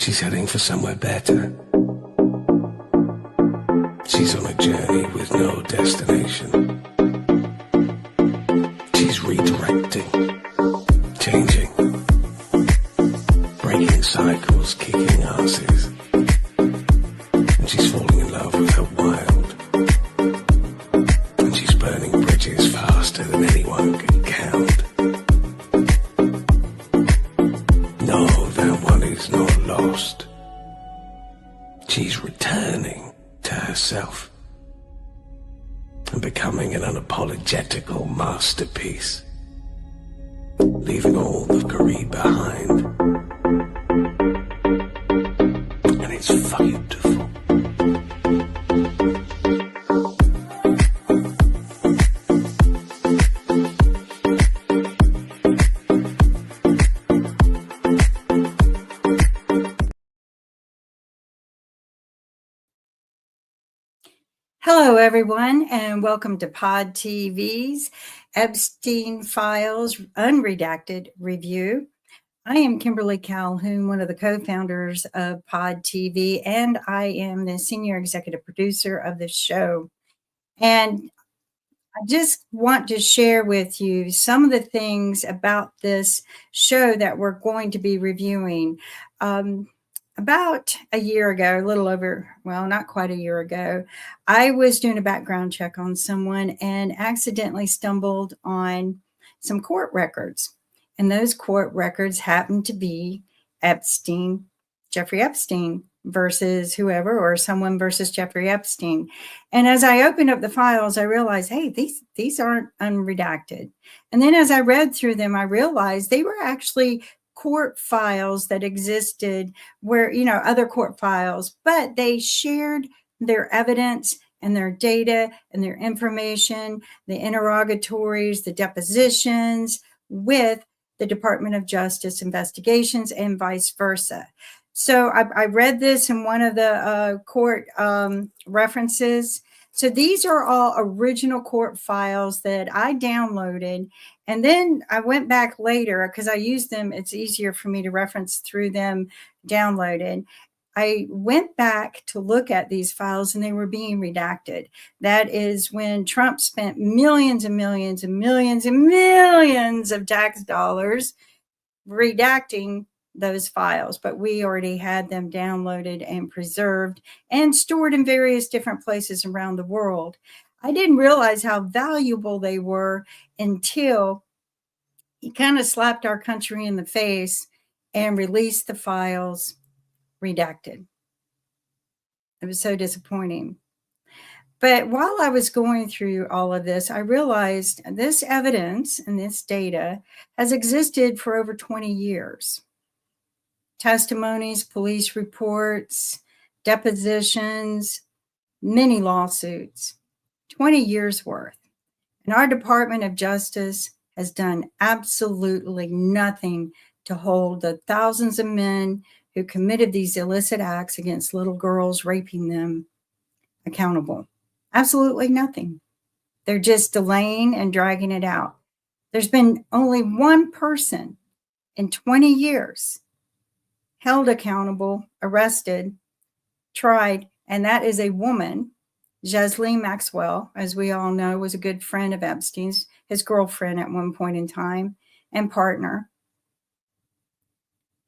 She's heading for somewhere better. She's on a journey with no destination. She's redirecting, changing, breaking cycles, kicking asses. And she's falling in love with her wild. And she's burning bridges faster than anyone can count. No, that one is not lost. She's returning to herself and becoming an unapologetical masterpiece, leaving all the greed behind. And it's fucking beautiful. Hello, everyone, and welcome to PODTV's Epstein Files Unredacted review. I am Kimberly Calhoun, one of the co-founders of PODTV, and I am the senior executive producer of the show. And I just want to share with you some of the things about this show that we're going to be reviewing. About a year ago, a little over, well, not quite a year ago, I was doing a background check on someone and accidentally stumbled on some court records. And those court records happened to be Epstein, Jeffrey Epstein versus whoever, or someone versus Jeffrey Epstein. And as I opened up the files, I realized, hey, these aren't unredacted. And then as I read through them, I realized they were actually court files that existed where, other court files, but they shared their evidence and their data and their information, the interrogatories, the depositions with the Department of Justice investigations and vice versa. So I read this in one of the court references. So these are all original court files that I downloaded. And then I went back later because I used them. It's easier for me to reference through them downloaded. I went back to look at these files and they were being redacted. That is when Trump spent millions and millions and millions and millions of tax dollars redacting those files, but we already had them downloaded and preserved and stored in various different places around the world. I didn't realize how valuable they were until he kind of slapped our country in the face and released the files redacted. It was so disappointing. But while I was going through all of this, I realized this evidence and this data has existed for over 20 years. Testimonies, police reports, depositions, many lawsuits, 20 years worth. And our Department of Justice has done absolutely nothing to hold the thousands of men who committed these illicit acts against little girls, raping them, accountable. Absolutely nothing. They're just delaying and dragging it out. There's been only one person in 20 years held accountable, arrested, tried, and that is a woman. Ghislaine Maxwell, as we all know, was a good friend of Epstein's, his girlfriend at one point in time, and partner.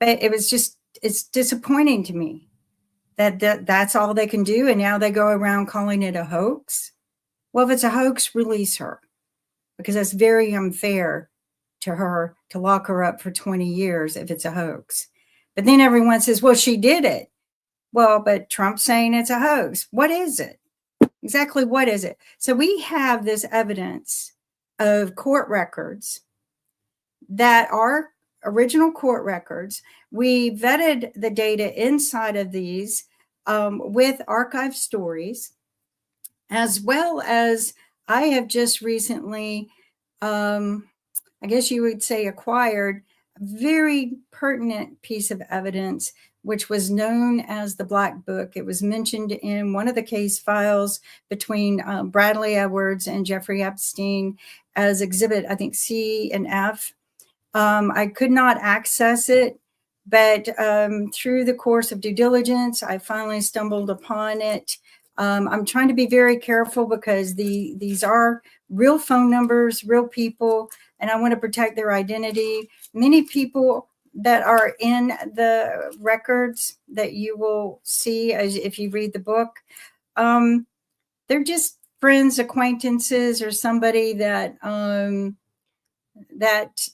But it's disappointing to me that that's all they can do, and now they go around calling it a hoax. Well, if it's a hoax, release her, because that's very unfair to her to lock her up for 20 years if it's a hoax. But then everyone says, well, she did it. Well, but Trump's saying it's a hoax. What is it? Exactly what is it? So we have this evidence of court records that are original court records. We vetted the data inside of these with archive stories, as well as I have just recently, I guess you would say, acquired a very pertinent piece of evidence, which was known as the Black Book. It was mentioned in one of the case files between Bradley Edwards and Jeffrey Epstein as exhibit, I think, C and F. I could not access it But through the course of due diligence, I finally stumbled upon it. I'm trying to be very careful because these are real phone numbers, real people, and I want to protect their identity. Many people that are in the records that you will see as if you read the book, they're just friends, acquaintances, or somebody that that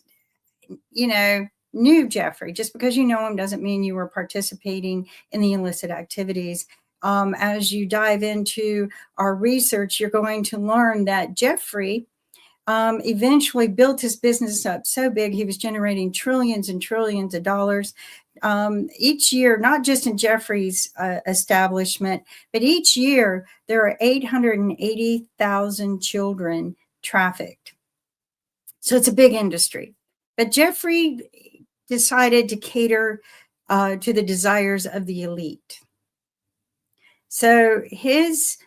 knew Jeffrey. Just because you know him doesn't mean you were participating in the illicit activities. As you dive into our research, you're going to learn that Jeffrey eventually built his business up so big he was generating trillions and trillions of dollars each year, not just in Jeffrey's establishment, but each year there are 880,000 children trafficked. So it's a big industry. But Jeffrey decided to cater to the desires of the elite. So his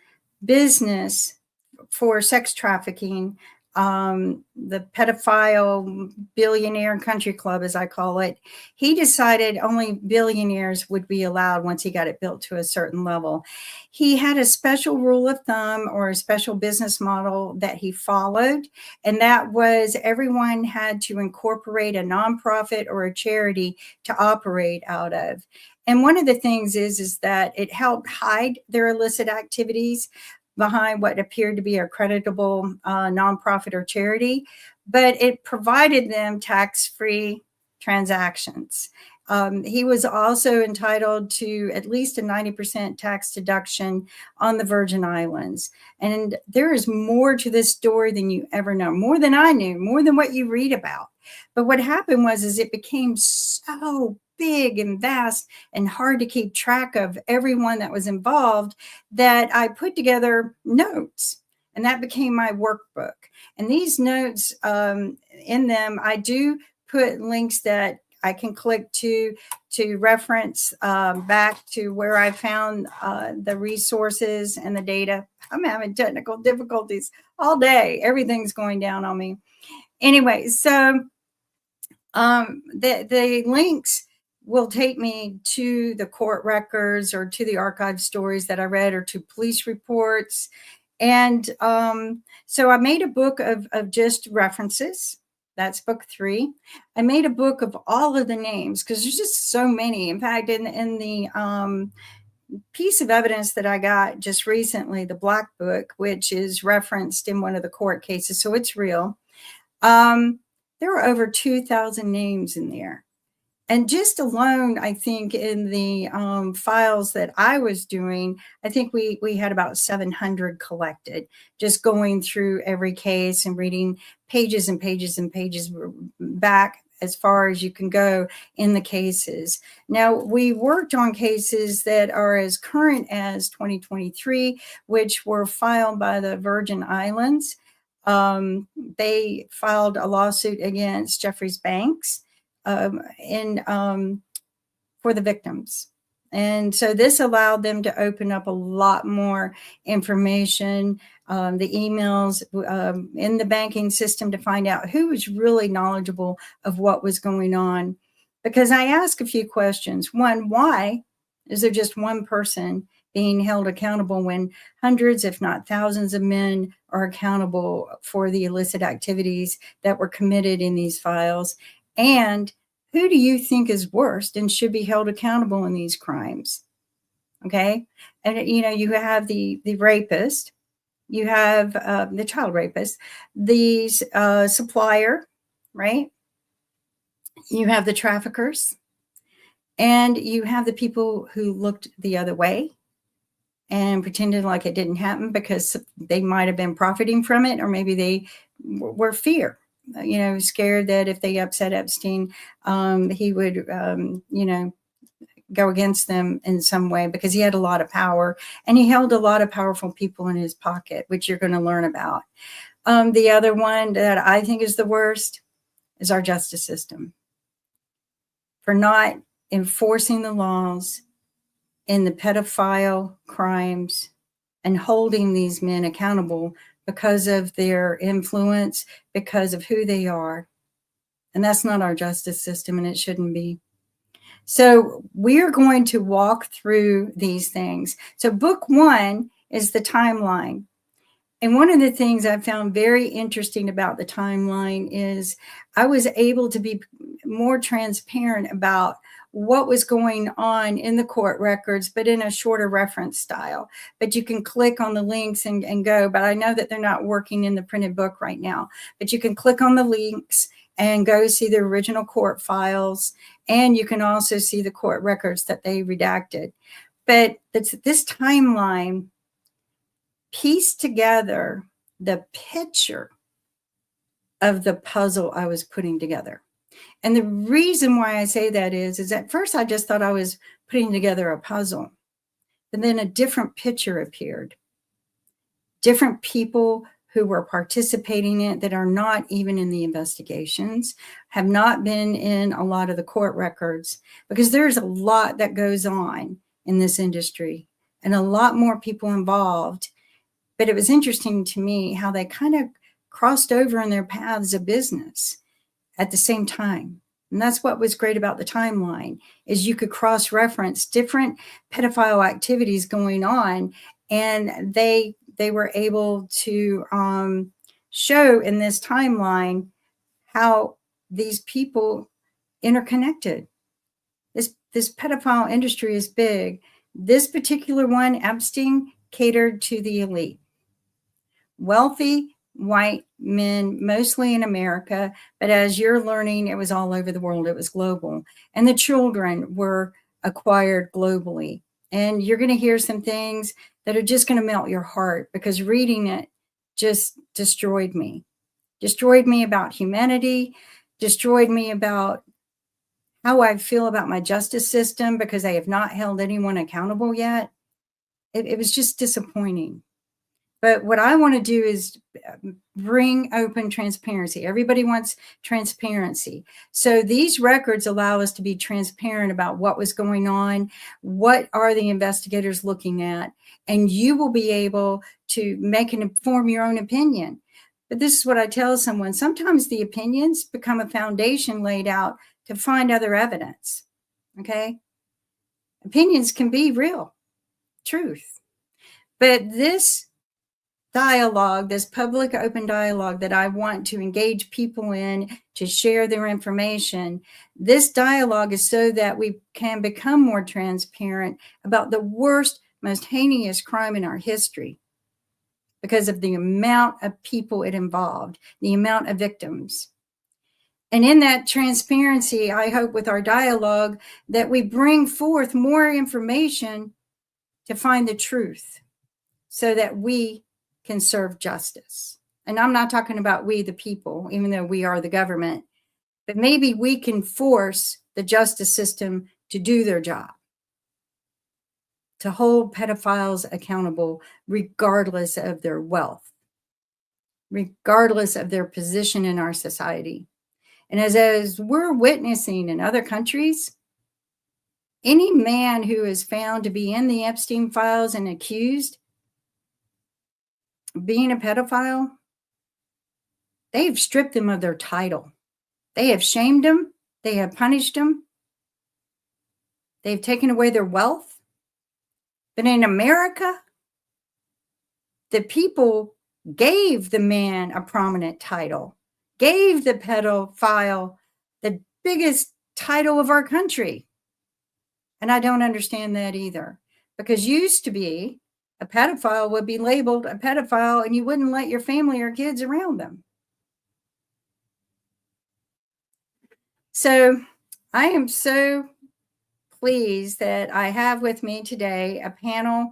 business for sex trafficking, the pedophile billionaire country club, as I call it, he decided only billionaires would be allowed once he got it built to a certain level. He had a special rule of thumb or a special business model that he followed, and that was everyone had to incorporate a nonprofit or a charity to operate out of. And one of the things is that it helped hide their illicit activities behind what appeared to be a creditable nonprofit or charity, but it provided them tax-free transactions. He was also entitled to at least a 90% tax deduction on the Virgin Islands. And there is more to this story than you ever know, more than I knew, more than what you read about. But what happened was it became so big and vast and hard to keep track of everyone that was involved that I put together notes, and that became my workbook. And these notes, in them, I do put links that I can click to reference back to where I found the resources and the data. I'm having technical difficulties all day. Everything's going down on me. Anyway, so the links will take me to the court records or to the archive stories that I read or to police reports. And so I made a book of just references. That's book 3. I made a book of all of the names because there's just so many. In fact, in the piece of evidence that I got just recently, the Black Book, which is referenced in one of the court cases, so it's real, there were over 2,000 names in there. And just alone, I think in the files that I was doing, I think we had about 700 collected, just going through every case and reading pages and pages and pages back as far as you can go in the cases. Now, we worked on cases that are as current as 2023, which were filed by the Virgin Islands. They filed a lawsuit against Jeffrey's banks for the victims. And so this allowed them to open up a lot more information, the emails in the banking system to find out who was really knowledgeable of what was going on. Because I asked a few questions. One, why is there just one person being held accountable when hundreds, if not thousands of men are accountable for the illicit activities that were committed in these files? And who do you think is worst and should be held accountable in these crimes? Okay. And, you have the rapist, you have the child rapist, the supplier, right? You have the traffickers, and you have the people who looked the other way and pretended like it didn't happen because they might have been profiting from it, or maybe they were scared that if they upset Epstein, he would, go against them in some way because he had a lot of power and he held a lot of powerful people in his pocket, which you're going to learn about. The other one that I think is the worst is our justice system for not enforcing the laws in the pedophile crimes and holding these men accountable because of their influence, because of who they are. And that's not our justice system, and it shouldn't be. So we're going to walk through these things. So book one is the timeline. And one of the things I found very interesting about the timeline is I was able to be more transparent about what was going on in the court records, but in a shorter reference style. But you can click on the links and go. But I know that they're not working in the printed book right now. But you can click on the links and go see the original court files. And you can also see the court records that they redacted. But this timeline pieced together the picture of the puzzle I was putting together. And the reason why I say that is at first I just thought I was putting together a puzzle, but then a different picture appeared. Different people who were participating in it that are not even in the investigations, have not been in a lot of the court records, because there's a lot that goes on in this industry and a lot more people involved. But it was interesting to me how they kind of crossed over in their paths of business at the same time. And that's what was great about the timeline, is you could cross-reference different pedophile activities going on, and they were able to show in this timeline how these people interconnected. This pedophile industry is big. This particular one, Epstein, catered to the elite. Wealthy white men, mostly in America, but as you're learning, it was all over the world. It was global. And the children were acquired globally. And you're going to hear some things that are just going to melt your heart, because reading it just destroyed me. Destroyed me about humanity, destroyed me about how I feel about my justice system, because they have not held anyone accountable yet. It was just disappointing. But what I want to do is bring open transparency. Everybody wants transparency. So these records allow us to be transparent about what was going on, what are the investigators looking at, and you will be able to make and inform your own opinion. But this is what I tell someone. Sometimes the opinions become a foundation laid out to find other evidence, okay? Opinions can be real, truth. But this dialogue, this public open dialogue that I want to engage people in to share their information, this dialogue is so that we can become more transparent about the worst, most heinous crime in our history, because of the amount of people it involved, the amount of victims. And in that transparency, I hope with our dialogue that we bring forth more information to find the truth, so that we can serve justice. And I'm not talking about we, the people, even though we are the government, but maybe we can force the justice system to do their job, to hold pedophiles accountable regardless of their wealth, regardless of their position in our society. And as we're witnessing in other countries, any man who is found to be in the Epstein Files and accused being a pedophile, they've stripped them of their title. They have shamed them. They have punished them. They've taken away their wealth. But in America, the people gave the man a prominent title, gave the pedophile the biggest title of our country. And I don't understand that either, because used to be, a pedophile would be labeled a pedophile and you wouldn't let your family or kids around them. So I am so pleased that I have with me today a panel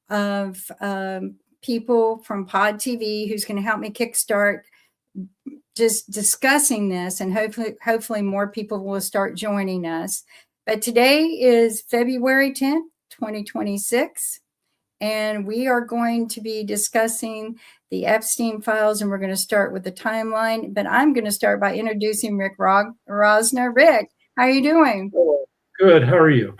of people from PODTV who's going to help me kickstart just discussing this, and hopefully more people will start joining us. But today is February 10th, 2026. And we are going to be discussing the Epstein Files, and we're going to start with the timeline. But I'm going to start by introducing Rick Rosner. Rick, how are you doing? Good. How are you?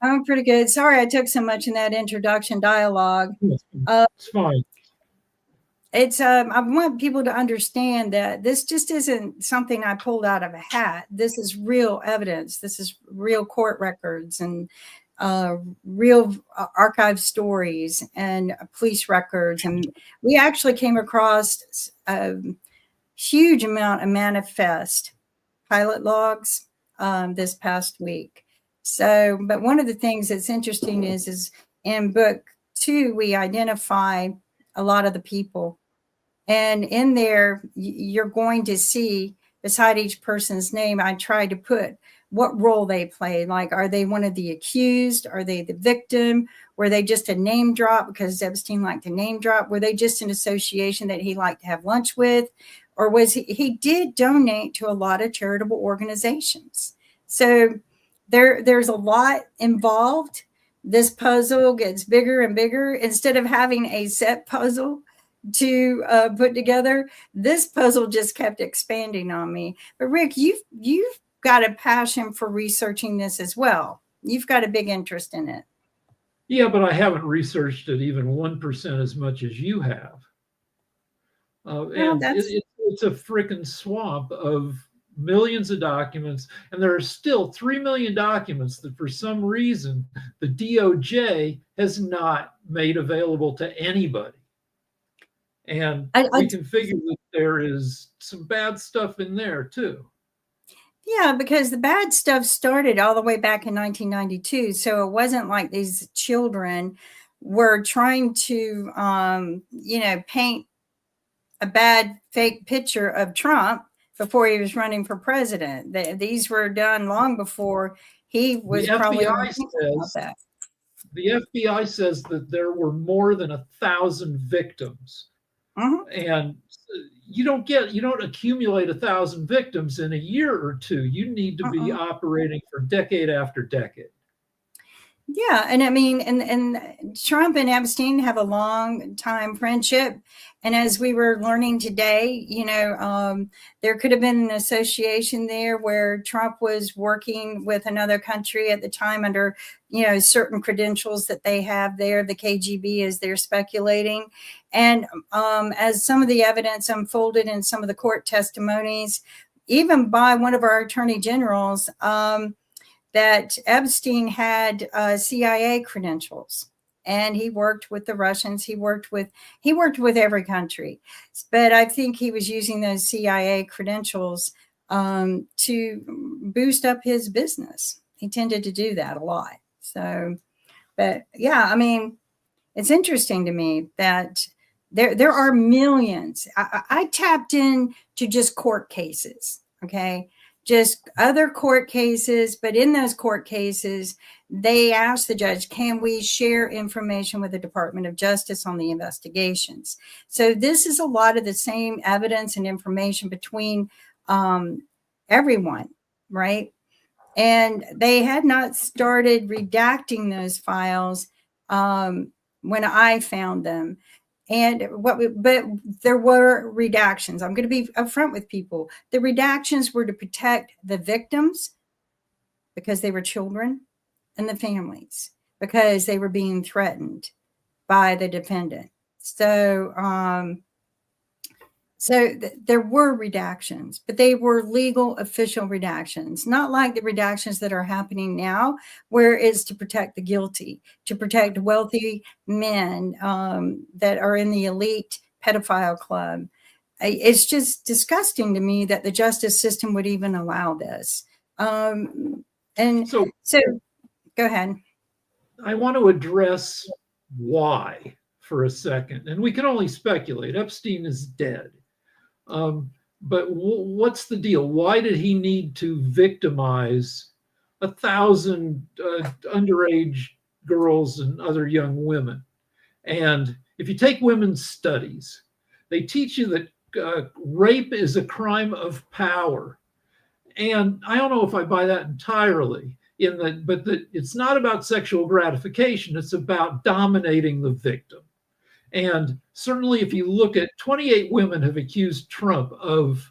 I'm pretty good. Sorry I took so much in that introduction dialogue. It's fine. it's I want people to understand that this just isn't something I pulled out of a hat. This is real evidence. This is real court records and real archive stories and police records. And we actually came across a huge amount of manifest pilot logs this past week. So, but one of the things that's interesting is in book 2, we identify a lot of the people. And in there, you're going to see beside each person's name, I tried to put what role they played. Like, are they one of the accused? Are they the victim? Were they just a name drop because Epstein liked to name drop? Were they just an association that he liked to have lunch with? Or was he did donate to a lot of charitable organizations. So there's a lot involved. This puzzle gets bigger and bigger. Instead of having a set puzzle to put together, this puzzle just kept expanding on me. But Rick, you've got a passion for researching this as well. You've got a big interest in it. Yeah, but I haven't researched it even 1% as much as you have. And it's a freaking swamp of millions of documents, and there are still 3 million documents that for some reason the DOJ has not made available to anybody. And we can figure that there is some bad stuff in there too. Yeah, because the bad stuff started all the way back in 1992. So it wasn't like these children were trying to, paint a bad fake picture of Trump before he was running for president. These were done long before he was probably about that. The FBI says that there were more than 1,000 victims. Mm-hmm. And you don't accumulate 1,000 victims in a year or two. You need to be operating for decade after decade. Yeah, and I mean, and Trump and Epstein have a long time friendship, and as we were learning today, there could have been an association there where Trump was working with another country at the time under, certain credentials that they have there, the KGB, as they're speculating, and as some of the evidence unfolded in some of the court testimonies, even by one of our attorney generals. That Epstein had CIA credentials, and he worked with the Russians. He worked with every country, but I think he was using those CIA credentials to boost up his business. He tended to do that a lot. So, but yeah, I mean, it's interesting to me that there are millions. I tapped in to just court cases. Okay. Just other court cases, but in those court cases, they asked the judge, can we share information with the Department of Justice on the investigations? So this is a lot of the same evidence and information between everyone, right? And they had not started redacting those files when I found them. But there were redactions. I'm going to be upfront with people. The redactions were to protect the victims because they were children, and the families because they were being threatened by the defendant. So, there were redactions, but they were legal, official redactions, not like the redactions that are happening now, where it's to protect the guilty, to protect wealthy men that are in the elite pedophile club. It's just disgusting to me that the justice system would even allow this. So go ahead. I want to address why for a second, and we can only speculate. Epstein is dead. But what's the deal? Why did he need to victimize 1,000 underage girls and other young women? And if you take women's studies, they teach you that rape is a crime of power. And I don't know if I buy that entirely, but it's not about sexual gratification. It's about dominating the victim. And certainly, if you look at 28 women have accused Trump of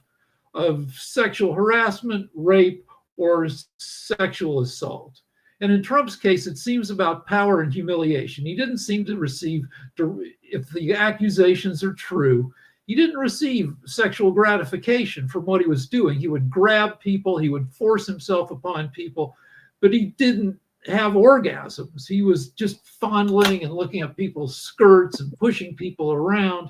sexual harassment, rape, or sexual assault. And in Trump's case, it seems about power and humiliation. He didn't seem to receive, if the accusations are true, he didn't receive sexual gratification from what he was doing. He would grab people, he would force himself upon people, but he didn't have orgasms. He was just fondling and looking at people's skirts and pushing people around.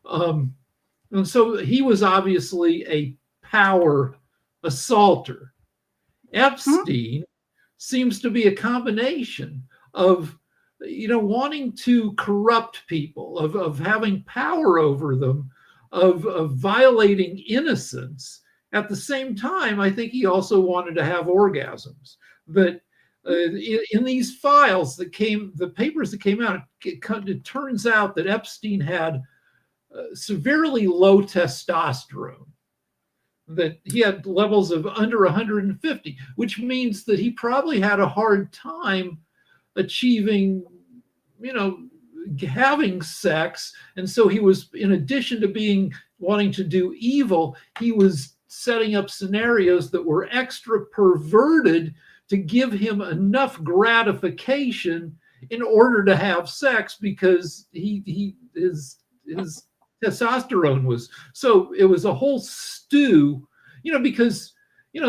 And so he was obviously a power assaulter. Epstein seems to be a combination of, wanting to corrupt people, of having power over them, of violating innocence. At the same time, I think he also wanted to have orgasms. But in these files the papers that came out, it turns out that Epstein had severely low testosterone, that he had levels of under 150, which means that he probably had a hard time achieving, having sex. And so he was, in addition to wanting to do evil, he was setting up scenarios that were extra perverted to give him enough gratification in order to have sex, because his testosterone was, so it was a whole stew, because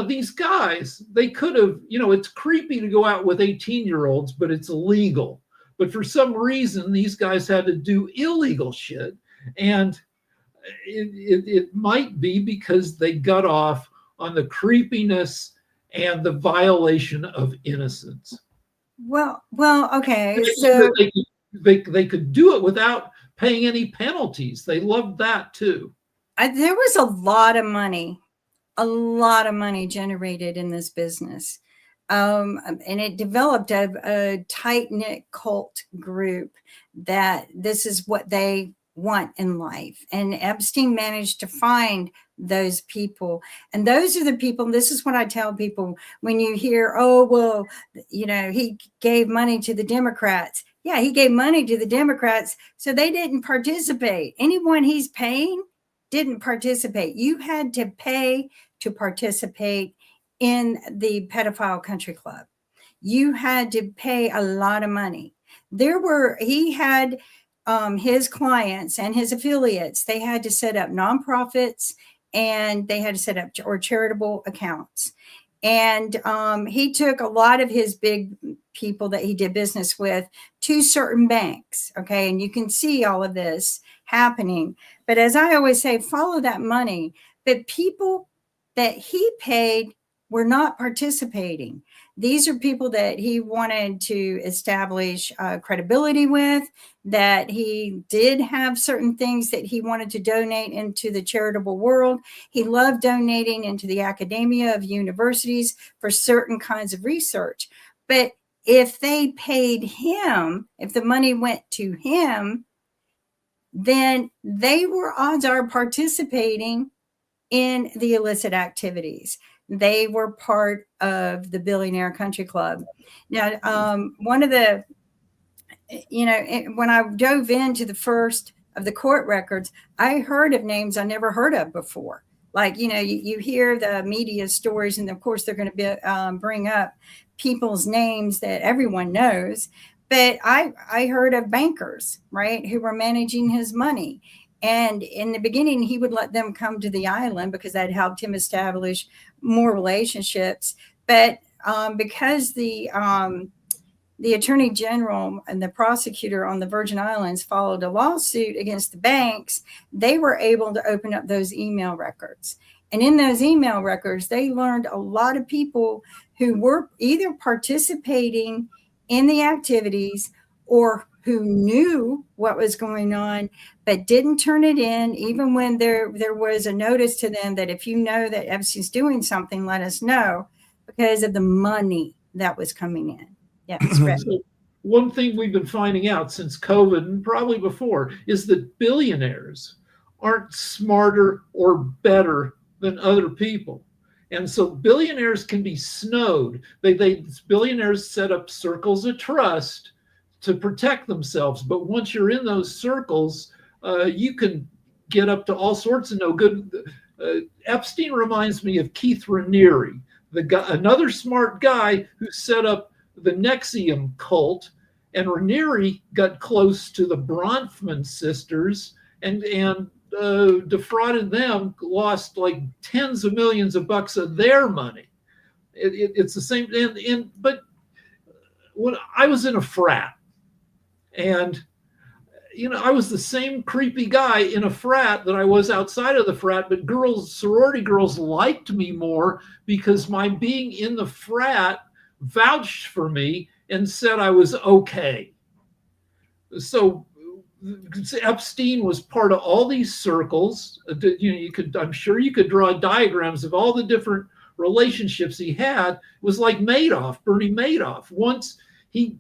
these guys, they could have, it's creepy to go out with 18-year-olds, but it's illegal. But for some reason, these guys had to do illegal shit. And it might be because they got off on the creepiness and the violation of innocence. Well, okay. So they could do it without paying any penalties. They loved that too. There was a lot of money generated in this business. And it developed a tight-knit cult group that this is what they want in life. And Epstein managed to find those people. And those are the people, this is what I tell people when you hear, oh, well, he gave money to the Democrats. Yeah, he gave money to the Democrats, so they didn't participate. Anyone he's paying didn't participate. You had to pay to participate in the pedophile country club. You had to pay a lot of money. He had his clients and his affiliates, they had to set up nonprofits, and they had to set up or charitable accounts. And he took a lot of his big people that he did business with to certain banks. Okay. And you can see all of this happening. But as I always say, follow that money. But people that he paid were not participating. These are people that he wanted to establish credibility with, that he did have certain things that he wanted to donate into the charitable world. He loved donating into the academia of universities for certain kinds of research. But if they paid him, if the money went to him, then they were, odds are, participating in the illicit activities. They were part of the Billionaire Country Club. Now, one of the, when I dove into the first of the court records, I heard of names I never heard of before. Like, you hear the media stories, and of course they're going to bring up people's names that everyone knows. But I heard of bankers, right, who were managing his money. And in the beginning, he would let them come to the island because that helped him establish more relationships. But because the Attorney General and the prosecutor on the Virgin Islands followed a lawsuit against the banks, they were able to open up those email records. And in those email records, they learned a lot of people who were either participating in the activities or who knew what was going on, but didn't turn it in, even when there was a notice to them that if you know that Epstein's doing something, let us know, because of the money that was coming in. Yeah. So one thing we've been finding out since COVID, and probably before, is that billionaires aren't smarter or better than other people. And so billionaires can be snowed. Billionaires set up circles of trust to protect themselves. But once you're in those circles, you can get up to all sorts of no good. Epstein reminds me of Keith Raniere, another smart guy who set up the Nexium cult, and Raniere got close to the Bronfman sisters and defrauded them, lost like tens of millions of bucks of their money. It's the same. But when I was in a frat, and I was the same creepy guy in a frat that I was outside of the frat, but sorority girls liked me more because my being in the frat vouched for me and said I was okay. So Epstein was part of all these circles. I'm sure you could draw diagrams of all the different relationships he had. It was like Bernie Madoff. Once he,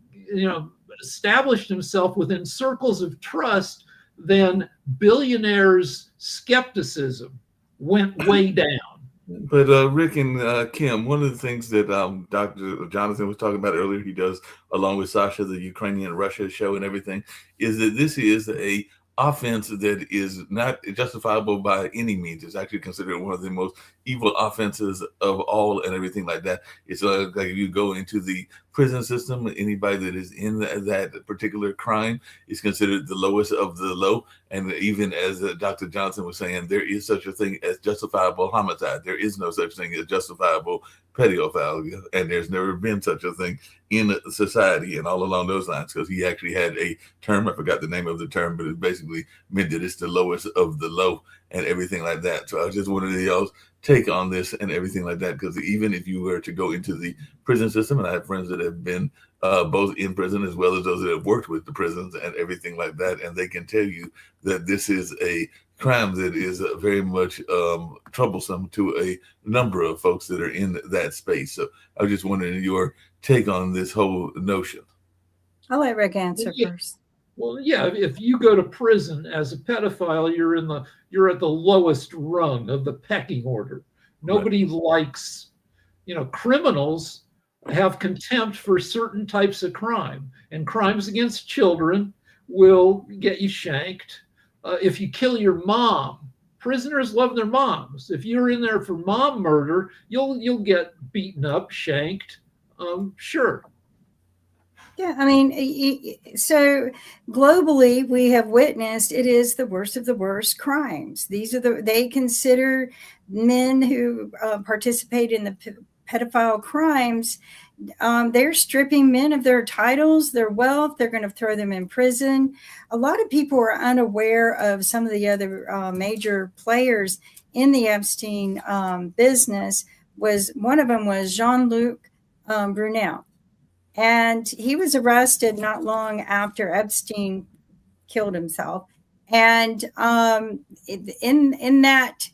established himself within circles of trust, then billionaires' skepticism went way down. But Rick and Kim, one of the things that Dr. Jonathan was talking about earlier, he does along with Sasha, the Ukrainian-Russia show and everything, is that this is a offense that is not justifiable by any means. It's actually considered one of the most evil offenses of all and everything like that. It's like if you go into the prison system, anybody that is in that particular crime is considered the lowest of the low. And even as Dr. Johnson was saying, there is such a thing as justifiable homicide. There is no such thing as justifiable pedophilia, and there's never been such a thing in society and all along those lines, because he actually had a term, I forgot the name of the term, but it basically meant that it's the lowest of the low and everything like that. So I just wanted y'all's take on this and everything like that, because even if you were to go into the prison system, and I have friends that have been both in prison as well as those that have worked with the prisons and everything like that, and they can tell you that this is a crime that is very much troublesome to a number of folks that are in that space. So I was just wondering your take on this whole notion. I'll let Rick answer first. Well, yeah, if you go to prison as a pedophile, you're at the lowest rung of the pecking order. Nobody likes, criminals have contempt for certain types of crime, and crimes against children will get you shanked. If you kill your mom, prisoners love their moms. If you're in there for mom murder, you'll get beaten up, shanked. Sure. Yeah, I mean, so globally, we have witnessed it is the worst of the worst crimes. They consider men who participate in the pedophile crimes, they're stripping men of their titles, their wealth. They're going to throw them in prison. A lot of people are unaware of some of the other major players in the Epstein business. One of them was Jean-Luc Brunel. And he was arrested not long after Epstein killed himself. And in that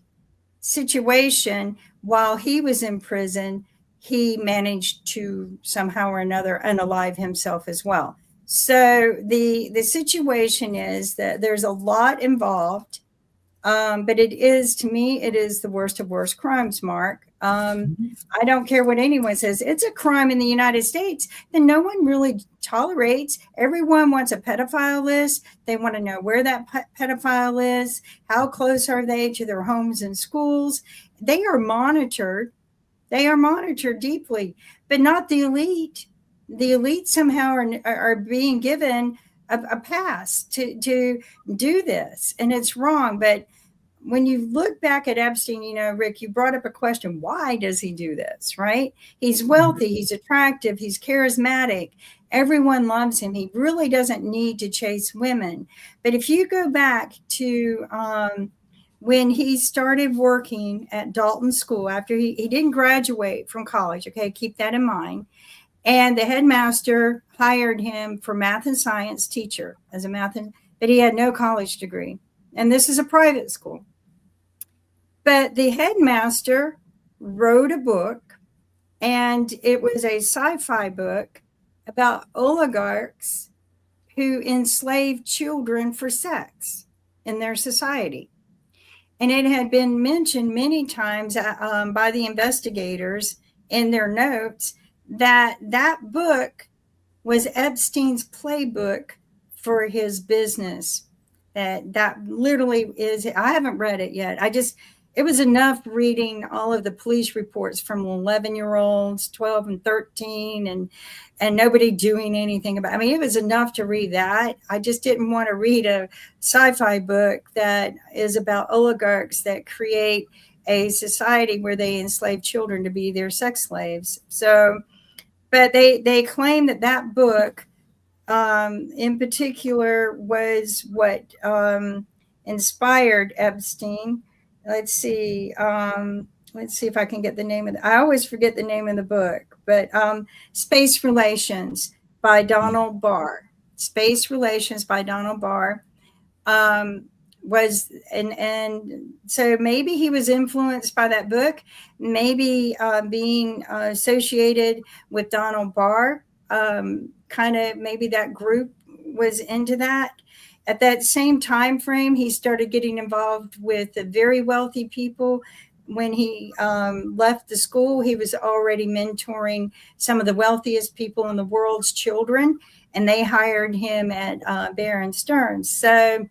situation, while he was in prison, he managed to somehow or another unalive himself as well. So the situation is that there's a lot involved, but to me, it is the worst of worst crimes, Mark. I don't care what anyone says. It's a crime in the United States that no one really tolerates. Everyone wants a pedophile list. They want to know where that pedophile is. How close are they to their homes and schools? They are monitored. They are monitored deeply, but not the elite. The elite somehow are being given a pass to do this, and it's wrong. But when you look back at Epstein, Rick, you brought up a question. Why does he do this, right? He's wealthy. He's attractive. He's charismatic. Everyone loves him. He really doesn't need to chase women. But if you go back to when he started working at Dalton School, after he didn't graduate from college, okay, keep that in mind. And the headmaster hired him for math and science teacher but he had no college degree. And this is a private school. But the headmaster wrote a book, and it was a sci-fi book about oligarchs who enslaved children for sex in their society. And it had been mentioned many times by the investigators in their notes that book was Epstein's playbook for his business. That literally is, I haven't read it yet. it was enough reading all of the police reports from 11-year-olds, 12 and 13, and nobody doing anything about it. I mean, it was enough to read that. I just didn't want to read a sci-fi book that is about oligarchs that create a society where they enslave children to be their sex slaves. So, but they claim that book in particular was what inspired Epstein. Let's see if I can get the name of it. I always forget the name of the book, but Space Relations by Donald Barr. Space Relations by Donald Barr was, and so maybe he was influenced by that book, maybe being associated with Donald Barr, kind of maybe that group was into that. At that same time frame, he started getting involved with the very wealthy people. When he left the school, he was already mentoring some of the wealthiest people in the world's children, and they hired him at Bear Stearns. So,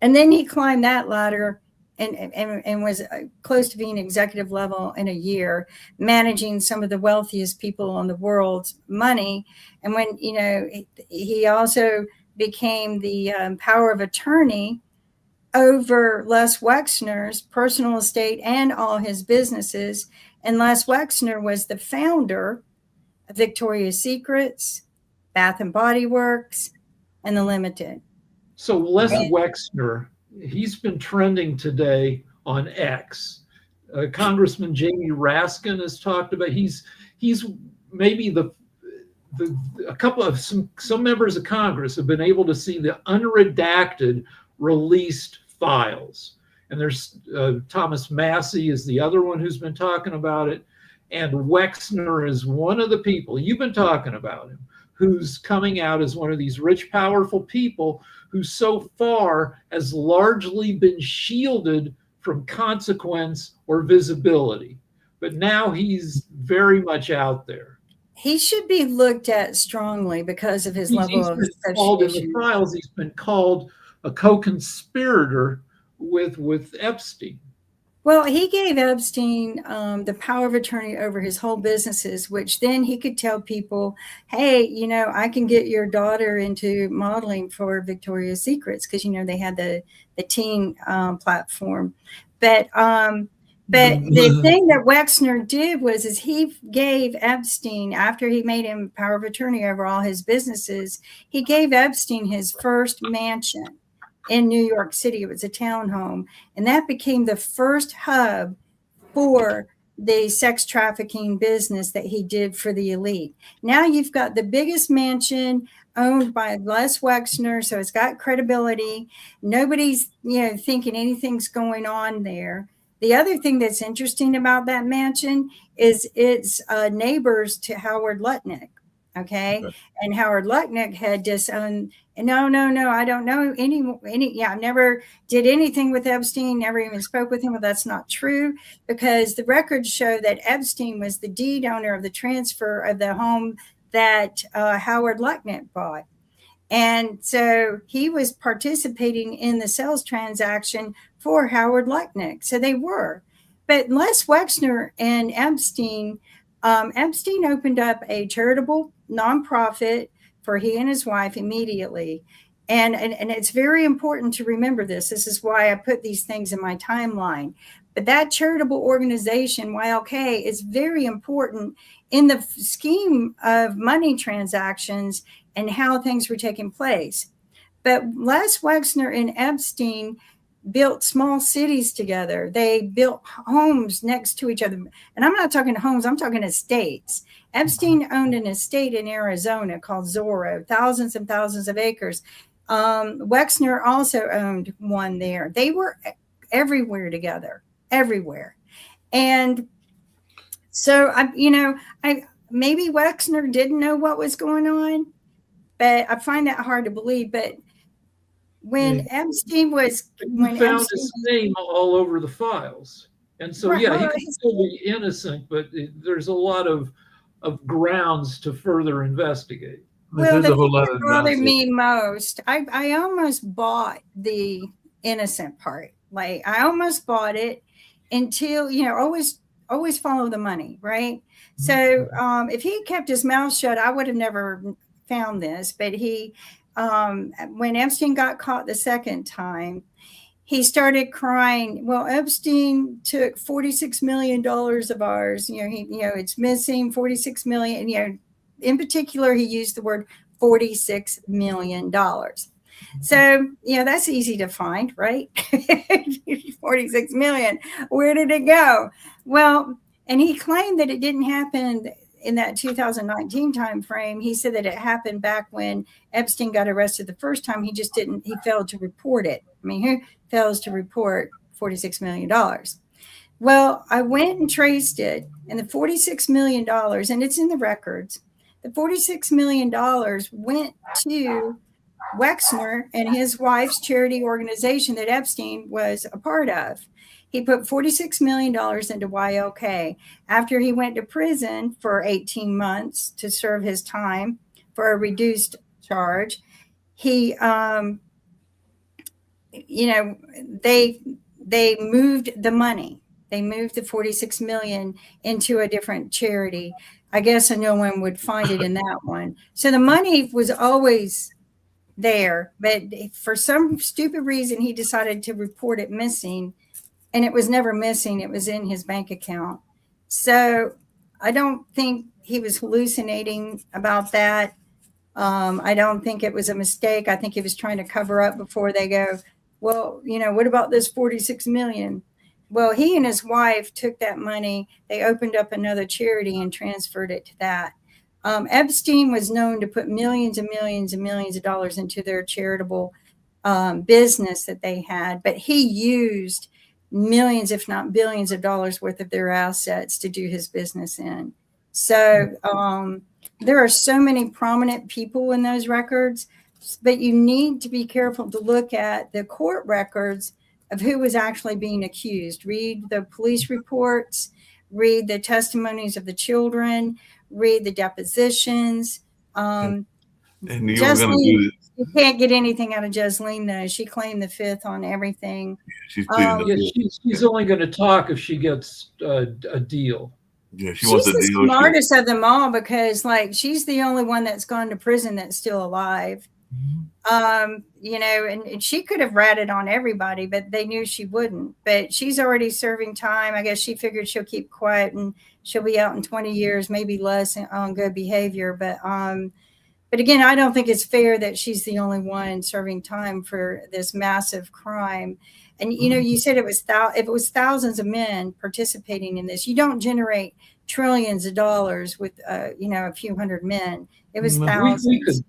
and then he climbed that ladder and was close to being executive level in a year, managing some of the wealthiest people on the world's money. And when, you know, he also became the power of attorney over Les Wexner's personal estate and all his businesses. And Les Wexner was the founder of Victoria's Secrets, Bath and Body Works, and The Limited. So Les Wexner, he's been trending today on X. Congressman Jamie Raskin has talked about, he's maybe a couple of some members of Congress have been able to see the unredacted released files. And there's Thomas Massey is the other one who's been talking about it. And Wexner is one of the people, you've been talking about him, who's coming out as one of these rich, powerful people who so far has largely been shielded from consequence or visibility. But now he's very much out there. He should be looked at strongly because of his level of called in the files. He's been called a co-conspirator with Epstein. Well, he gave Epstein the power of attorney over his whole businesses, which then he could tell people, hey, you know, I can get your daughter into modeling for Victoria's Secrets, because, you know, they had the teen platform. But the thing that Wexner did was he gave Epstein, after he made him power of attorney over all his businesses, he gave Epstein his first mansion in New York City. It was a townhome, and that became the first hub for the sex trafficking business that he did for the elite. Now you've got the biggest mansion owned by Les Wexner, so it's got credibility. Nobody's, you know, thinking anything's going on there. The other thing that's interesting about that mansion is it's neighbors to Howard Lutnick. Okay. And Howard Lutnick had disowned, no, I don't know I never did anything with Epstein, never even spoke with him. Well, that's not true, because the records show that Epstein was the deed owner of the transfer of the home that Howard Lutnick bought. And so he was participating in the sales transaction for Howard Lutnick. So they were. But Les Wexner and Epstein opened up a charitable nonprofit for he and his wife immediately. And it's very important to remember this. This is why I put these things in my timeline. But that charitable organization, YLK, is very important in the scheme of money transactions and how things were taking place. But Les Wexner and Epstein built small cities together. They built homes next to each other. And I'm not talking homes, I'm talking estates. Epstein owned an estate in Arizona called Zorro, thousands and thousands of acres. Wexner also owned one there. They were everywhere together, everywhere. And so, maybe Wexner didn't know what was going on, but I find that hard to believe. But when Epstein found his name all over the files. And so, he can still be innocent, but there's a lot of grounds to further investigate. Well, the thing that bothered me most, I almost bought the innocent part, Like I almost bought it until, always follow the money, right? So if he had kept his mouth shut, I would have never found this. But when Epstein got caught the second time, he started crying. Well, Epstein took $46 million of ours. It's missing $46 million. In particular, he used the word $46 million. So, that's easy to find, right? 46 million. Where did it go? Well, and he claimed that it didn't happen in that 2019 time frame. He said that it happened back when Epstein got arrested the first time. He failed to report it. I mean, who fails to report $46 million? Well, I went and traced it, and the $46 million, and it's in the records, the $46 million went to Wexner and his wife's charity organization that Epstein was a part of. He put $46 million into YOK. After he went to prison for 18 months to serve his time for a reduced charge, they moved the money. They moved the 46 million into a different charity. I guess no one would find it in that one. So the money was always there, but for some stupid reason, he decided to report it missing, and it was never missing. It was in his bank account. So I don't think he was hallucinating about that. I don't think it was a mistake. I think he was trying to cover up before they go, well, what about this 46 million? Well, he and his wife took that money. They opened up another charity and transferred it to that. Epstein was known to put millions and millions and millions of dollars into their charitable business that they had, but he used millions, if not billions of dollars worth of their assets to do his business in. So there are so many prominent people in those records, but you need to be careful to look at the court records of who was actually being accused. Read the police reports, read the testimonies of the children, read the depositions. And you You can't get anything out of Jesleen, though. She claimed the fifth on everything. She's she's only going to talk if she gets a deal. Yeah, she's the smartest of them all because, she's the only one that's gone to prison that's still alive. And she could have ratted on everybody, but they knew she wouldn't. But she's already serving time. I guess she figured she'll keep quiet and she'll be out in 20 years, maybe less on good behavior. But again, I don't think it's fair that she's the only one serving time for this massive crime. And, you said if it was thousands of men participating in this, you don't generate trillions of dollars with, a few hundred men. It was thousands.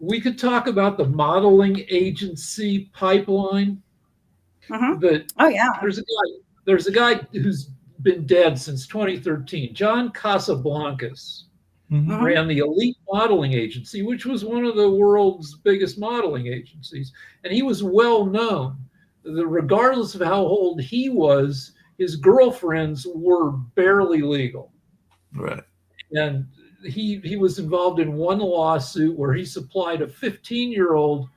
We could talk about the modeling agency pipeline. There's a guy who's been dead since 2013. John Casablancas ran the Elite Modeling Agency, which was one of the world's biggest modeling agencies. And he was well known that regardless of how old he was, his girlfriends were barely legal. Right. And he was involved in one lawsuit where he supplied a 15-year-old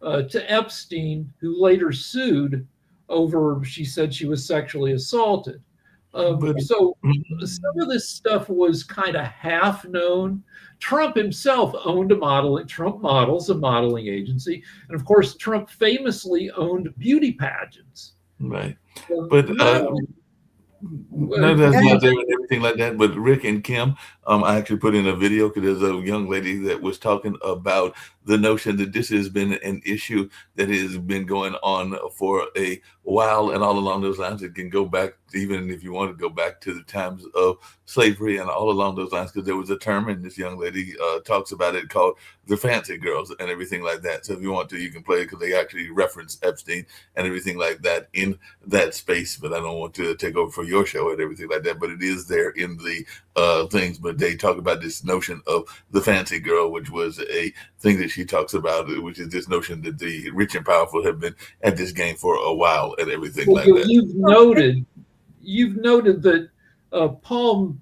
to Epstein, who later sued over, she said she was sexually assaulted. So some of this stuff was kind of half known. Trump himself owned Trump Models, a modeling agency. And of course, Trump famously owned beauty pageants. Right. But no, that's not there and everything like that. But Rick and Kim, I actually put in a video because there's a young lady that was talking about the notion that this has been an issue that has been going on for a while, and all along those lines, it can go back, even if you want to go back to the times of slavery and all along those lines, because there was a term, and this young lady talks about it, called the fancy girls and everything like that. So if you want to, you can play it because they actually reference Epstein and everything like that in that space. But I don't want to take over for your show and everything like that. But it is there in the things. But they talk about this notion of the fancy girl, which was a thing that she talks about, which is this notion that the rich and powerful have been at this game for a while and everything like that. You've noted that Palm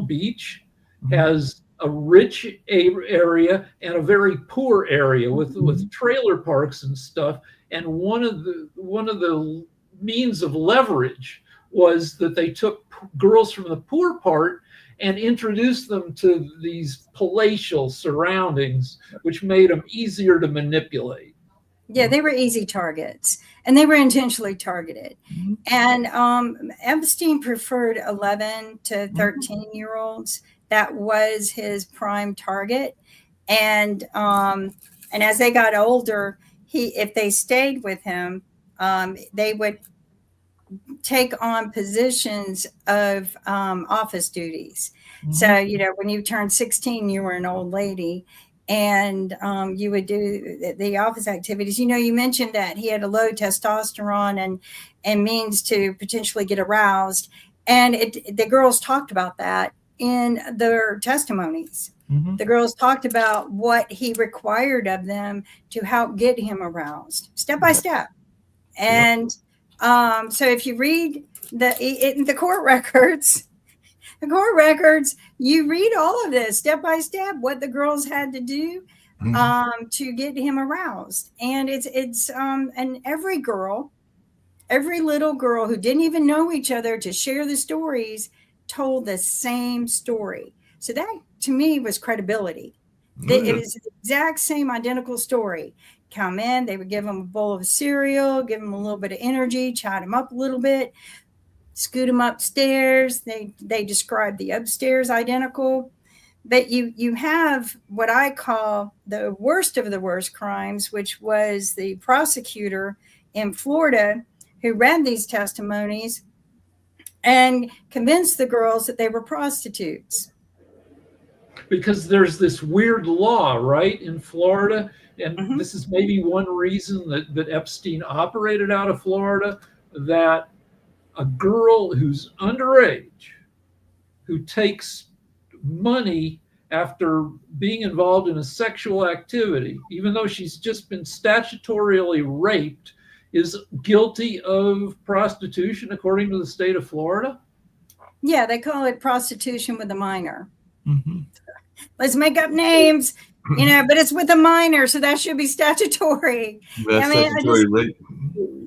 Beach has a rich area and a very poor area with trailer parks and stuff. And one of the means of leverage was that they took girls from the poor part and introduced them to these palatial surroundings, which made them easier to manipulate. Yeah, they were easy targets, and they were intentionally targeted. And Epstein preferred 11 to 13-year-olds. That was his prime target. And as they got older, if they stayed with him, they would take on positions of office duties. So, when you turned 16, you were an old lady, and you would do the office activities. You mentioned that he had a low testosterone and means to potentially get aroused. And the girls talked about that in their testimonies. The girls talked about what he required of them to help get him aroused, step by step. And so if you read the court records, you read all of this step by step, what the girls had to do to get him aroused. And and every little girl who didn't even know each other to share the stories told the same story. So that to me was credibility. It was the exact same identical story. Come in, they would give them a bowl of cereal, give them a little bit of energy, chat them up a little bit, scoot them upstairs. They describe the upstairs identical. But you have what I call the worst of the worst crimes, which was the prosecutor in Florida who read these testimonies and convinced the girls that they were prostitutes. Because there's this weird law, right, in Florida. And this is maybe one reason that Epstein operated out of Florida, that a girl who's underage, who takes money after being involved in a sexual activity, even though she's just been statutorily raped, is guilty of prostitution according to the state of Florida? Yeah, they call it prostitution with a minor. Let's make up names, but it's with a minor, so that should be statutory. Statutory rape.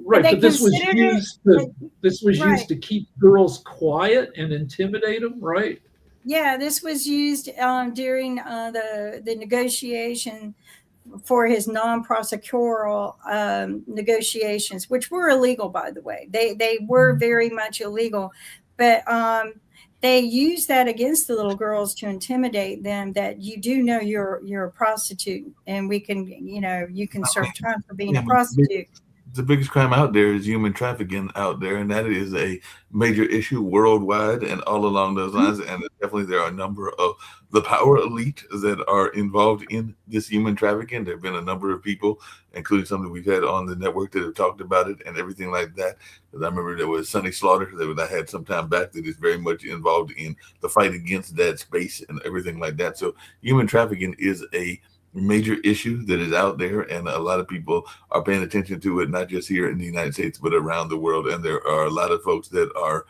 Right, but this was used to keep girls quiet and intimidate them, right? Yeah, this was used during the negotiation for his non-prosecutorial negotiations, which were illegal, by the way. They were very much illegal, but they used that against the little girls to intimidate them, that you do know you're a prostitute, and we can, you can serve time for being a prostitute. The biggest crime out there is human trafficking out there, and that is a major issue worldwide and all along those lines. And definitely there are a number of the power elite that are involved in this human trafficking. There have been a number of people, including some that we've had on the network, that have talked about it and everything like that. Because I remember there was Sonny Slaughter that I had some time back that is very much involved in the fight against that space and everything like that. So human trafficking is a major issue that is out there, and a lot of people are paying attention to it, not just here in the United States, but around the world. And there are a lot of folks that are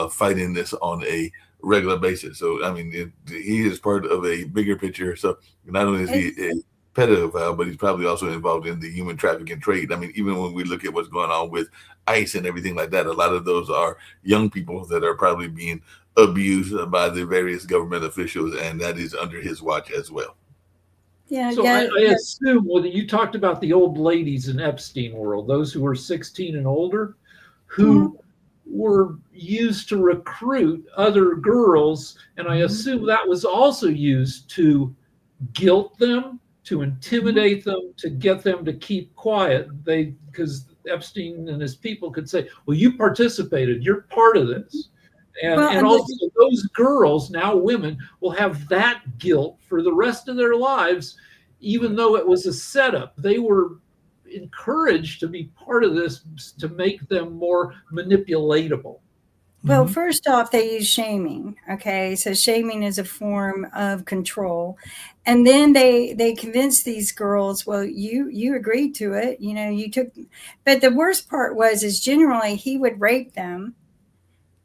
fighting this on a regular basis. So, I mean, he is part of a bigger picture. So not only is he a pedophile, but he's probably also involved in the human trafficking trade. I mean, even when we look at what's going on with ICE and everything like that, a lot of those are young people that are probably being abused by the various government officials, and that is under his watch as well. Yeah, so I assume, well, you talked about the old ladies in Epstein world, those who were 16 and older, who were used to recruit other girls. And I assume that was also used to guilt them, to intimidate them, to get them to keep quiet. Because Epstein and his people could say, well, you participated, you're part of this. And also those girls, now women, will have that guilt for the rest of their lives, even though it was a setup. They were encouraged to be part of this to make them more manipulatable. Well, first off, they use shaming. Okay, so shaming is a form of control. And then they convinced these girls, well, you agreed to it, you took. But the worst part is generally he would rape them,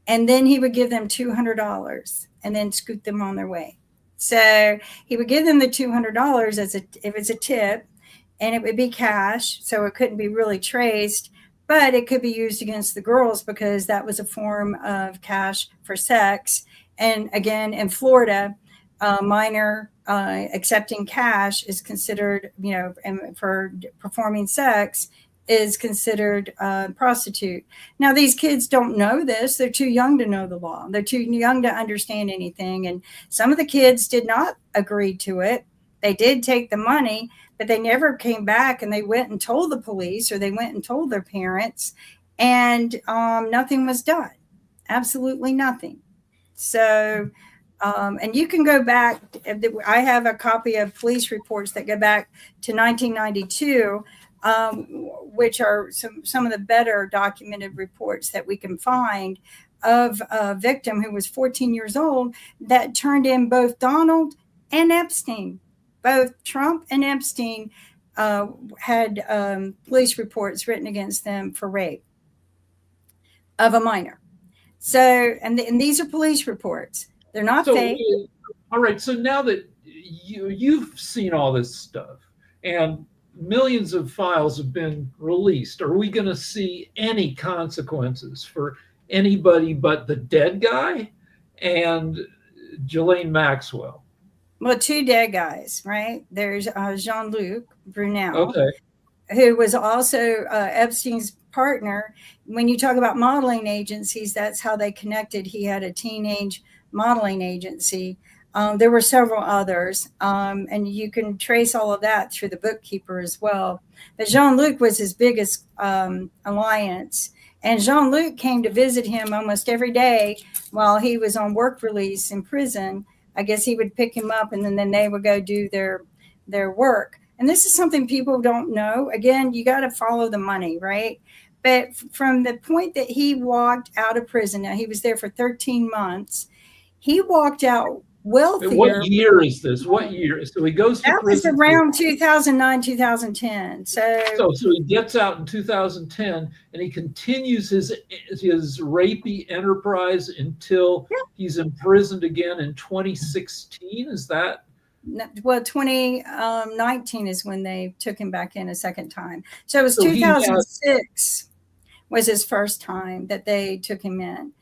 and then he would give them $200 and then scoot them on their way. So he would give them the $200 if it's a tip, and it would be cash, so it couldn't be really traced. but it could be used against the girls because that was a form of cash for sex. And again, in Florida, minor accepting cash is considered, and for performing sex is considered prostitute. Now, these kids don't know this. They're too young to know the law. They're too young to understand anything. And some of the kids did not agree to it. They did take the money, but they never came back and they went and told the police or they went and told their parents, and nothing was done. Absolutely nothing. So, and you can go back. I have a copy of police reports that go back to 1992, which are some of the better documented reports that we can find of a victim who was 14 years old that turned in both Donald and Epstein. Both Trump and Epstein had police reports written against them for rape of a minor. So, and these are police reports. They're not fake. All right. So now that you've seen all this stuff and millions of files have been released, are we going to see any consequences for anybody but the dead guy and Ghislaine Maxwell? Well, two dead guys, right? There's Jean-Luc Brunel, okay, who was also Epstein's partner. When you talk about modeling agencies, that's how they connected. He had a teenage modeling agency. There were several others, and you can trace all of that through the bookkeeper as well. But Jean-Luc was his biggest alliance. And Jean-Luc came to visit him almost every day while he was on work release in prison. I guess he would pick him up and then they would go do their work. And this is something people don't know. Again, you got to follow the money, right? But from the point that he walked out of prison, now he was there for 13 months, he walked out wealthier. What year is this? What year? So he goes to prison. That was around 2009, 2010. So he gets out in 2010 and he continues his rapey enterprise until he's imprisoned again in 2016. Is that? Well, 2019 is when they took him back in a second time. So it was 2006 was his first time that they took him in.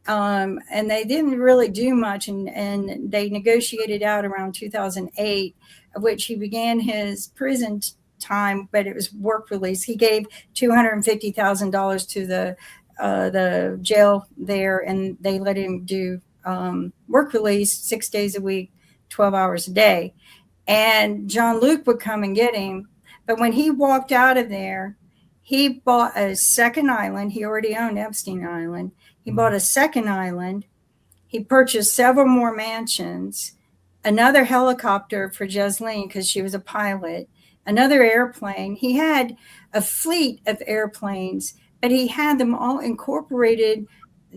And they didn't really do much, and they negotiated out around 2008, of which he began his prison time, but it was work release. He gave $250,000 to the jail there, and they let him do work release 6 days a week, 12 hours a day. And Jean-Luc would come and get him. But when he walked out of there, he bought a second island. He already owned Epstein Island. He bought a second island. He purchased several more mansions, another helicopter for Ghislaine because she was a pilot, another airplane. He had a fleet of airplanes, but he had them all incorporated,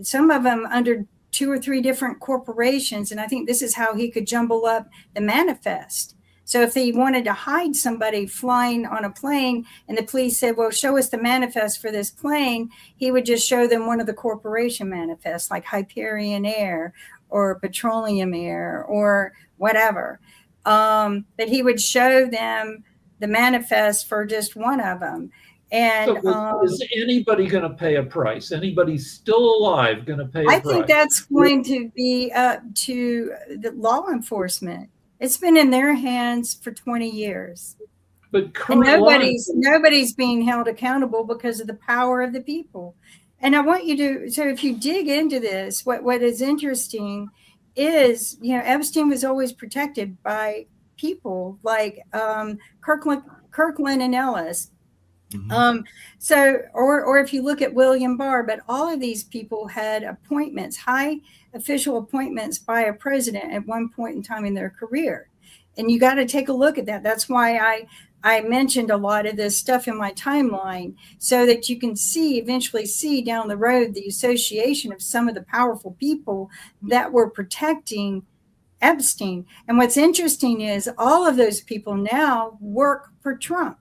some of them under 2 or 3 different corporations. And I think this is how he could jumble up the manifest. So if he wanted to hide somebody flying on a plane and the police said, well, show us the manifest for this plane, he would just show them one of the corporation manifests like Hyperion Air or Petroleum Air or whatever. But he would show them the manifest for just one of them. And so is anybody going to pay a price? Anybody still alive going to pay a price? I think that's going to be up to the law enforcement. It's been in their hands for 20 years. But and nobody's being held accountable because of the power of the people. And I want you to, so if you dig into this, what is interesting is, Epstein was always protected by people like Kirkland and Ellis. Mm-hmm. Or if you look at William Barr, but all of these people had appointments, high official appointments by a president at one point in time in their career. And you got to take a look at that. That's why I mentioned a lot of this stuff in my timeline so that you can eventually see down the road the association of some of the powerful people that were protecting Epstein. And what's interesting is all of those people now work for Trump.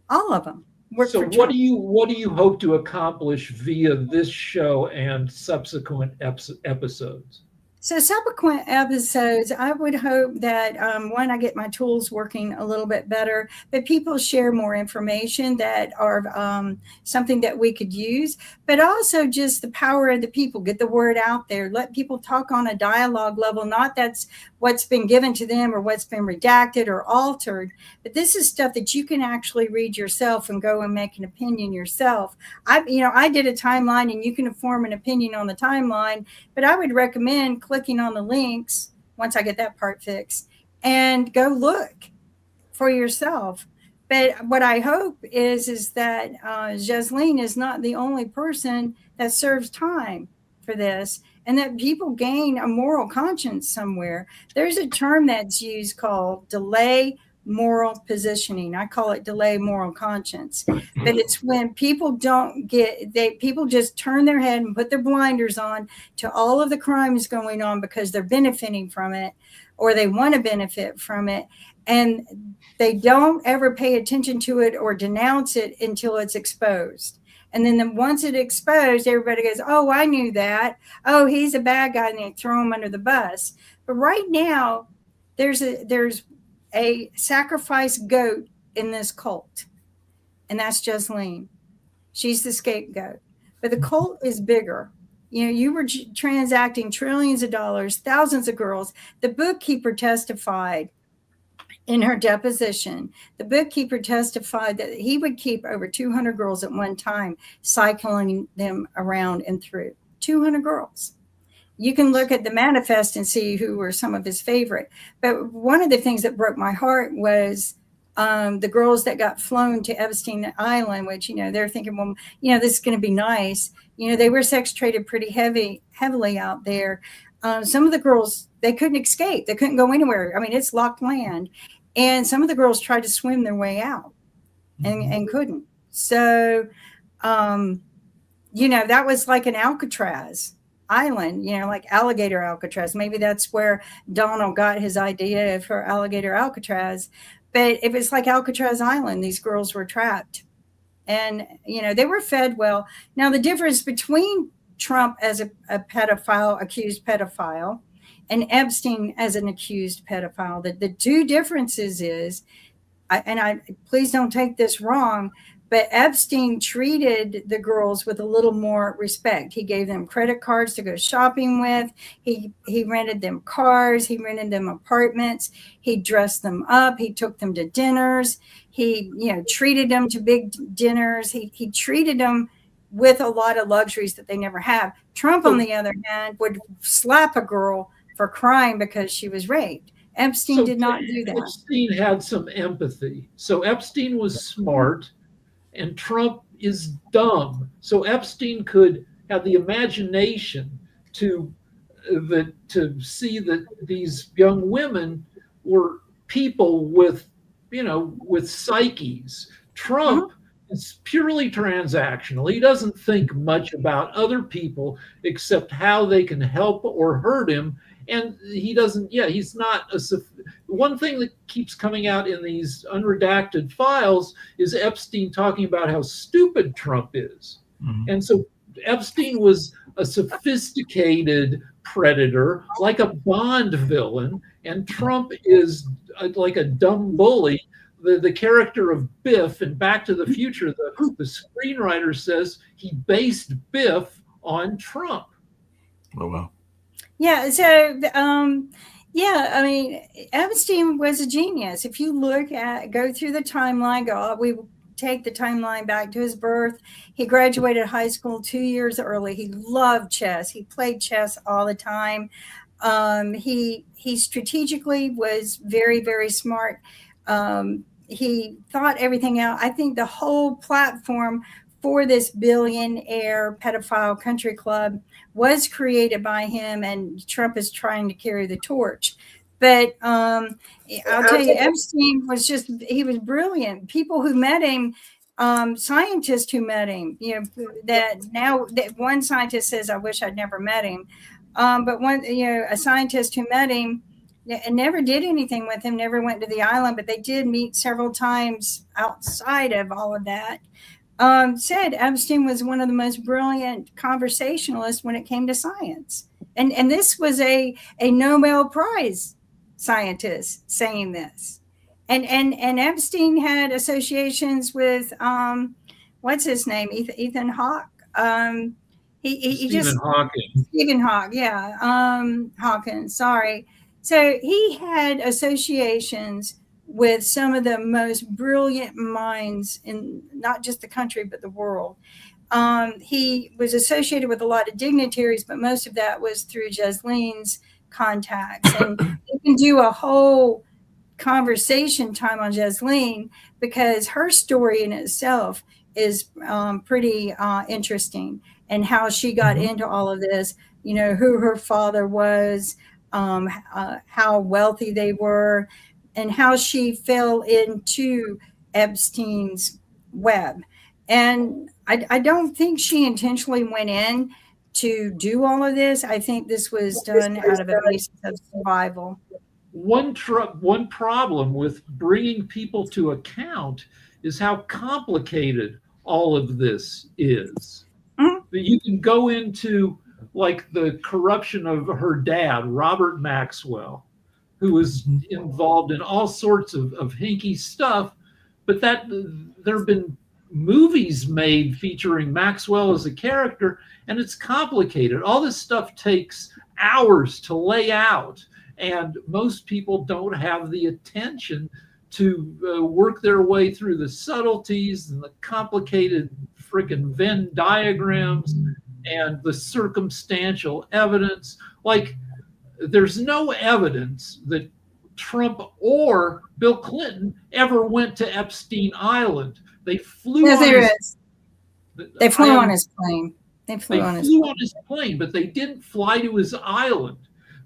All of them. So what do you hope to accomplish via this show and subsequent episodes? So subsequent episodes, I would hope that one, I get my tools working a little bit better, but people share more information that are something that we could use, but also just the power of the people, get the word out there, let people talk on a dialogue level, not that's what's been given to them or what's been redacted or altered, but this is stuff that you can actually read yourself and go and make an opinion yourself. I did a timeline, and you can form an opinion on the timeline, but I would recommend clicking on the links once I get that part fixed and go look for yourself. But what I hope is that Jasleen is not the only person that serves time for this, and that people gain a moral conscience somewhere. There's a term that's used called delay moral positioning. I call it delay moral conscience. But it's when people people just turn their head and put their blinders on to all of the crimes going on because they're benefiting from it, or they want to benefit from it. And they don't ever pay attention to it or denounce it until it's exposed. And then once it's exposed, everybody goes, oh, I knew that. Oh, he's a bad guy. And they throw him under the bus. But right now, there's a sacrifice goat in this cult. And that's Jasleen. She's the scapegoat. But the cult is bigger. You were transacting trillions of dollars, thousands of girls. The bookkeeper testified in her deposition. The bookkeeper testified that he would keep over 200 girls at one time, cycling them around and through. 200 girls. You can look at the manifest and see who were some of his favorite. But one of the things that broke my heart was the girls that got flown to Epstein Island, which, they're thinking, well, this is going to be nice. They were sex traded pretty heavily out there. Some of the girls, they couldn't escape. They couldn't go anywhere. I mean, it's locked land. And some of the girls tried to swim their way out and couldn't. So, that was like an Alcatraz island, like alligator Alcatraz. Maybe that's where Donald got his idea for alligator Alcatraz. But it was like Alcatraz Island. These girls were trapped. And, they were fed well. Now, the difference between Trump as a pedophile, accused pedophile, and Epstein as an accused pedophile, the two differences is, please don't take this wrong, but Epstein treated the girls with a little more respect. He gave them credit cards to go shopping with. He rented them cars. He rented them apartments. He dressed them up. He took them to dinners. He, treated them to big dinners. He treated them with a lot of luxuries that they never have. Trump, on the other hand, would slap a girl for crying because she was raped. Epstein did not do that. Epstein had some empathy. So Epstein was smart and Trump is dumb. So Epstein could have the imagination to see that these young women were people with psyches. Trump is purely transactional. He doesn't think much about other people except how they can help or hurt him. And he doesn't, he's not one thing that keeps coming out in these unredacted files is Epstein talking about how stupid Trump is. Mm-hmm. And so Epstein was a sophisticated predator, like a Bond villain, and Trump is like a dumb bully. The character of Biff in Back to the Future, the screenwriter says he based Biff on Trump. Oh, wow. Yeah. So, I mean, Epstein was a genius. If you go through the timeline, we take the timeline back to his birth. He graduated high school 2 years early. He loved chess. He played chess all the time. He strategically was very, very smart. He thought everything out. I think the whole platform for this billionaire pedophile country club was created by him, and Trump is trying to carry the torch. But I'll tell you, Epstein he was brilliant. People who met him, scientists who met him, that one scientist says, I wish I'd never met him. But a scientist who met him and never did anything with him, never went to the island, but they did meet several times outside of all of that. Said Epstein was one of the most brilliant conversationalists when it came to science. And this was a Nobel Prize scientist saying this. And Epstein had associations with what's his name? Ethan Hawke. He just Stephen Hawking. Stephen Hawke, yeah. Hawkins, sorry. So he had associations with some of the most brilliant minds in not just the country, but the world. He was associated with a lot of dignitaries, but most of that was through Jesline's contacts. And you can do a whole conversation time on Jesline because her story in itself is pretty interesting, and how she got into all of this, you know, who her father was, how wealthy they were, and how she fell into Epstein's web. And I don't think she intentionally went in to do all of this. I think this was done out of a basis of survival. One problem with bringing people to account is how complicated all of this is. Mhm. That you can go into like the corruption of her dad, Robert Maxwell, who was involved in all sorts of hinky stuff, but that there have been movies made featuring Maxwell as a character, and it's complicated. All this stuff takes hours to lay out, and most people don't have the attention to work their way through the subtleties and the complicated freaking Venn diagrams and the circumstantial evidence. Like, there's no evidence that Trump or Bill Clinton ever went to Epstein Island. They flew Yes, on there his, is. They flew on his plane. They flew on his plane, but they didn't fly to his island.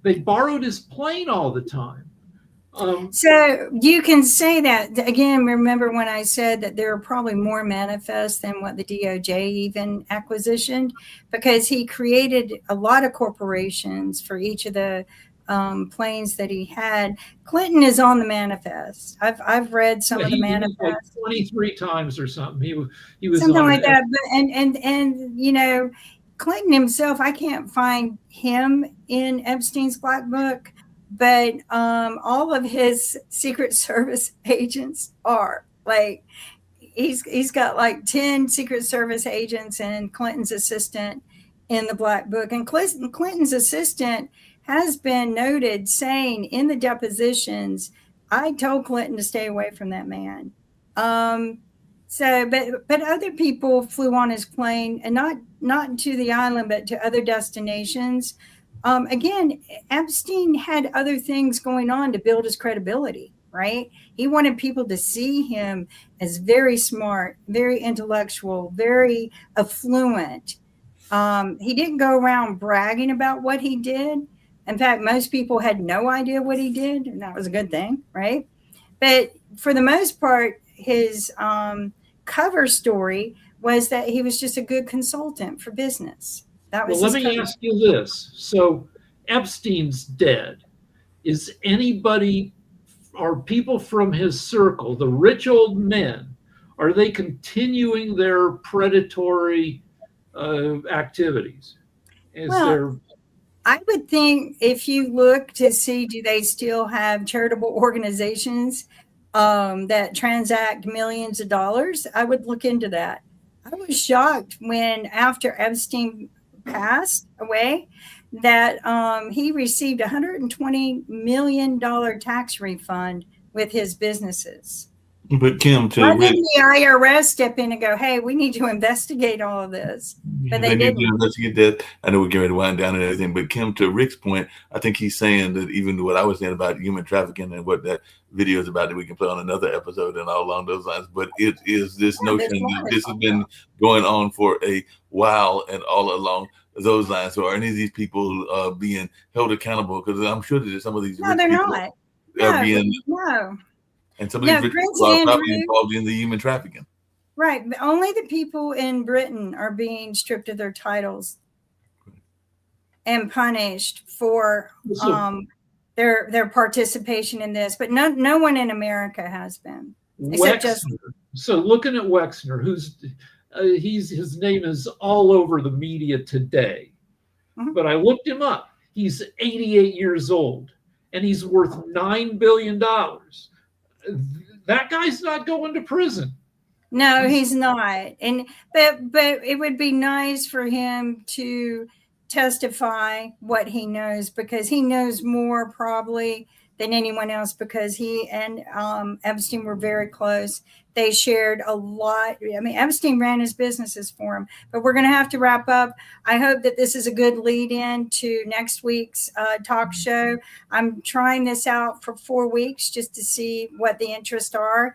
They borrowed his plane all the time. So you can say that again. Remember when I said that there are probably more manifests than what the DOJ even acquisitioned, because he created a lot of corporations for each of the planes that he had. Clinton is on the manifest. I've read some of the manifests, like 23 times or something. He was something on like that. But and you know, Clinton himself, I can't find him in Epstein's black book. But all of his Secret Service agents are like, he's got like 10 Secret Service agents and Clinton's assistant in the black book. And Clinton's assistant has been noted saying in the depositions, I told Clinton to stay away from that man. So, but other people flew on his plane, and not to the island, but to other destinations. Again, Epstein had other things going on to build his credibility, right? He wanted people to see him as very smart, very intellectual, very affluent. He didn't go around bragging about what he did. In fact, most people had no idea what he did, and that was a good thing, right? But for the most part, his cover story was that he was just a good consultant for business. That was well, let me ask you this. So Epstein's dead. Is anybody, are people from his circle, the rich old men, are they continuing their predatory activities? I would think if you look to see, do they still have charitable organizations that transact millions of dollars? I would look into that. I was shocked when, after Epstein passed away, that he received $120 million tax refund with his businesses. But Kim, why didn't the IRS step in and go, hey, we need to investigate all of this? But they didn't. Need to investigate that. I know we're getting ready to wind down and everything, but Kim, to Rick's point, I think he's saying that even what I was saying about human trafficking and what that video is about, that we can play on another episode and all along those lines. But it is this notion that this has been going on for a while and all along those lines. So are any of these people being held accountable? Because I'm sure that some of these no, they're not. Are being no. And some of these rich people are probably involved in the human trafficking. Right. But only the people in Britain are being stripped of their titles and punished for their participation in this. But no one in America has been. Except just. So looking at Wexner, who's his name is all over the media today. Mm-hmm. But I looked him up. He's 88 years old and he's worth $9 billion. That guy's not going to prison. No, he's not. And but it would be nice for him to testify what he knows, because he knows more probably than anyone else, because he and Epstein were very close. They shared a lot. I mean, Epstein ran his businesses for him. But we're going to have to wrap up. I hope that this is a good lead in to next week's talk show. I'm trying this out for 4 weeks just to see what the interests are.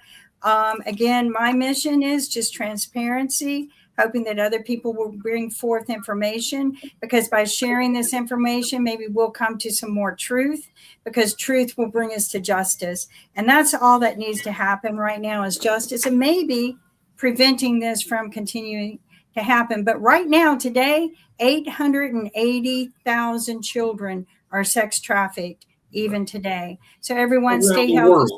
Again, my mission is just transparency, hoping that other people will bring forth information, because by sharing this information, maybe we'll come to some more truth, because truth will bring us to justice. And that's all that needs to happen right now, is justice, and maybe preventing this from continuing to happen. But right now, today, 880,000 children are sex trafficked, even today. So everyone stay healthy.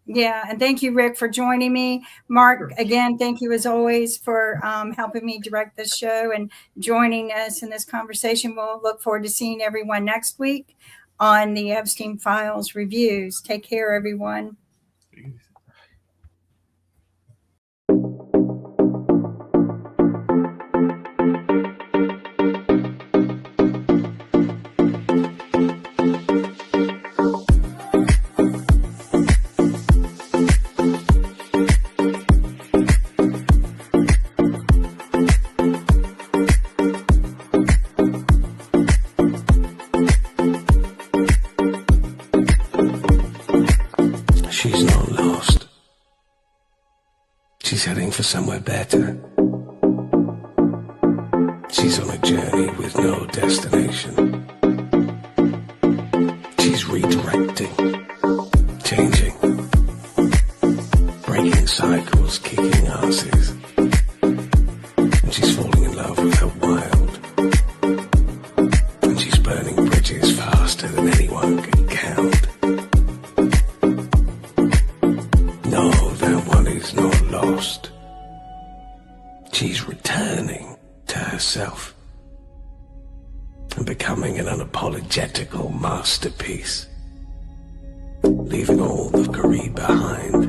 Yeah. And thank you, Rick, for joining me. Marc, again, thank you as always for helping me direct this show and joining us in this conversation. We'll look forward to seeing everyone next week on the Epstein Files reviews. Take care, everyone. She's not lost. She's heading for somewhere better. She's on a journey with no destination. She's redirecting, changing, breaking cycles, kicking asses. And she's falling in love with her wild. And she's burning bridges faster than anyone can count. No, that one is not lost. She's returning to herself and becoming an unapologetical masterpiece, leaving all the greed behind.